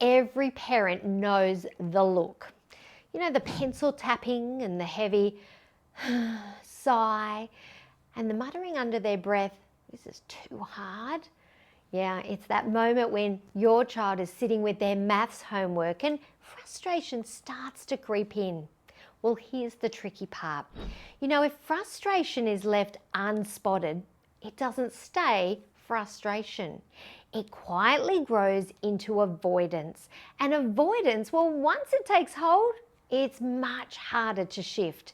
every parent knows the look. You know, the pencil tapping and the heavy sigh and the muttering under their breath, "This is too hard." Yeah, it's that moment when your child is sitting with their maths homework and frustration starts to creep in. Well, here's the tricky part. You know, if frustration is left unspotted, it doesn't stay frustration. It quietly grows into avoidance. And avoidance, well, once it takes hold, it's much harder to shift.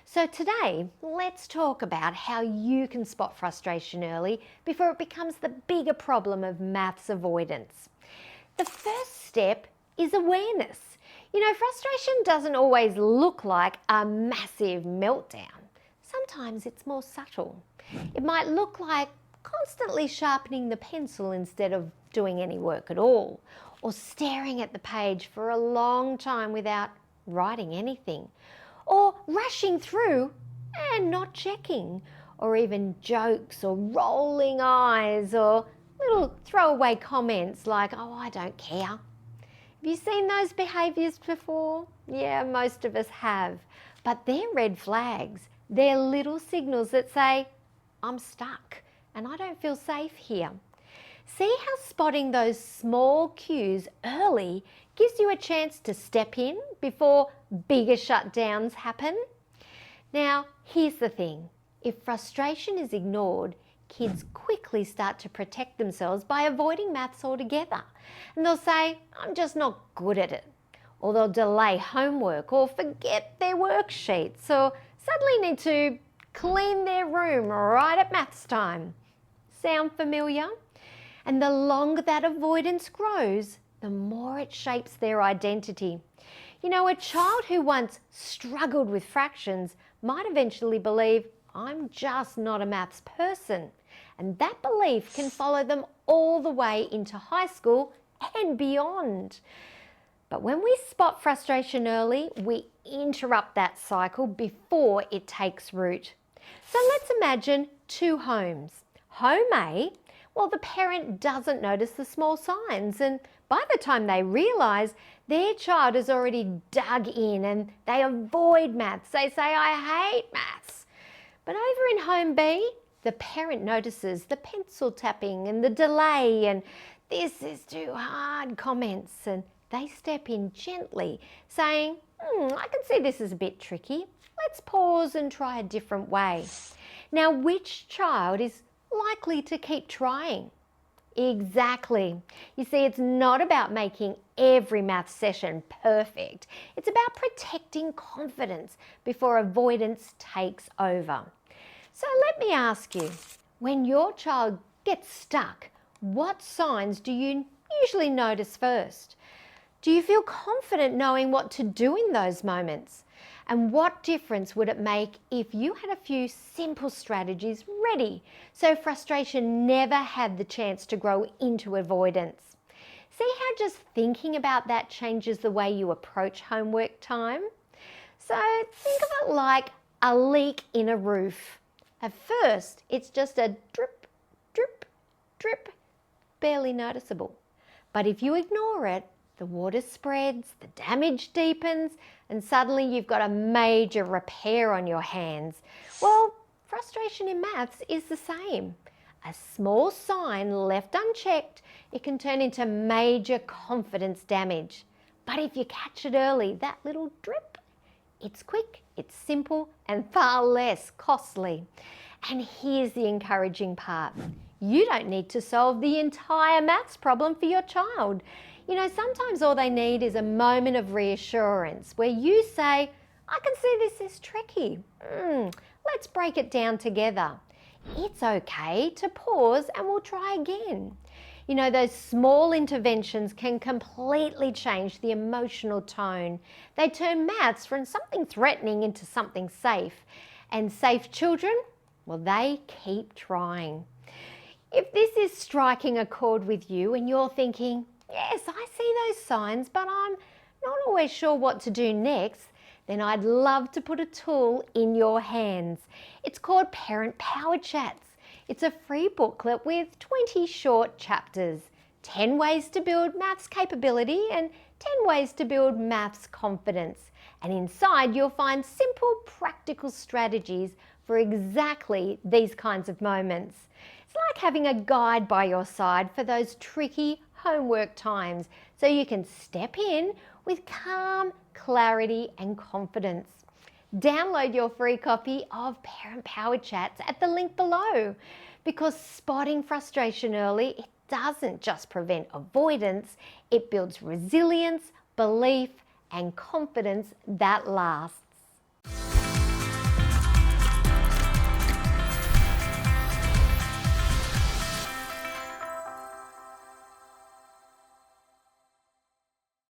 So today, let's talk about how you can spot frustration early before it becomes the bigger problem of maths avoidance. The first step is awareness. You know, frustration doesn't always look like a massive meltdown. Sometimes it's more subtle. It might look like constantly sharpening the pencil instead of doing any work at all, or staring at the page for a long time without writing anything, or rushing through and not checking, or even jokes or rolling eyes or little throwaway comments like, "Oh, I don't care." Have you seen those behaviours before? Yeah, most of us have. But they're red flags. They're little signals that say, "I'm stuck and I don't feel safe here." See how spotting those small cues early gives you a chance to step in before bigger shutdowns happen? Now, here's the thing. If frustration is ignored, kids quickly start to protect themselves by avoiding maths altogether. And they'll say, "I'm just not good at it." Or they'll delay homework or forget their worksheets or suddenly need to clean their room right at maths time. Sound familiar? And the longer that avoidance grows, the more it shapes their identity. You know, a child who once struggled with fractions might eventually believe, "I'm just not a maths person." And that belief can follow them all the way into high school and beyond. But when we spot frustration early, we interrupt that cycle before it takes root. So let's imagine two homes. Home A, well, the parent doesn't notice the small signs, and by the time they realise, their child has already dug in and they avoid maths. They say, "I hate maths." But over in home B, the parent notices the pencil tapping and the delay and "this is too hard" comments, and they step in gently saying, "I can see this is a bit tricky. Let's pause and try a different way." Now, which child is likely to keep trying? Exactly. You see, it's not about making every math session perfect. It's about protecting confidence before avoidance takes over. So let me ask you, when your child gets stuck, what signs do you usually notice first? Do you feel confident knowing what to do in those moments? And what difference would it make if you had a few simple strategies ready so frustration never had the chance to grow into avoidance? See how just thinking about that changes the way you approach homework time? So think of it like a leak in a roof. At first, it's just a drip, drip, drip, barely noticeable. But if you ignore it, the water spreads, the damage deepens, and suddenly you've got a major repair on your hands. Well, frustration in maths is the same. A small sign left unchecked, it can turn into major confidence damage. But if you catch it early, that little drip, it's quick, it's simple, and far less costly. And here's the encouraging part. You don't need to solve the entire maths problem for your child. You know, sometimes all they need is a moment of reassurance where you say, "I can see this is tricky. Let's break it down together." It's okay to pause and we'll try again. You know, those small interventions can completely change the emotional tone. They turn maths from something threatening into something safe. And safe children, well, they keep trying. If this is striking a chord with you and you're thinking, "Yes, I see those signs, but I'm not always sure what to do next," then I'd love to put a tool in your hands. It's called Parent Power Chats. It's a free booklet with 20 short chapters. 10 ways to build maths capability and 10 ways to build maths confidence. And inside you'll find simple practical strategies for exactly these kinds of moments. It's like having a guide by your side for those tricky homework times so you can step in with calm, clarity and confidence. Download your free copy of Parent Power Chats at the link below, because spotting frustration early, it doesn't just prevent avoidance, it builds resilience, belief and confidence that lasts.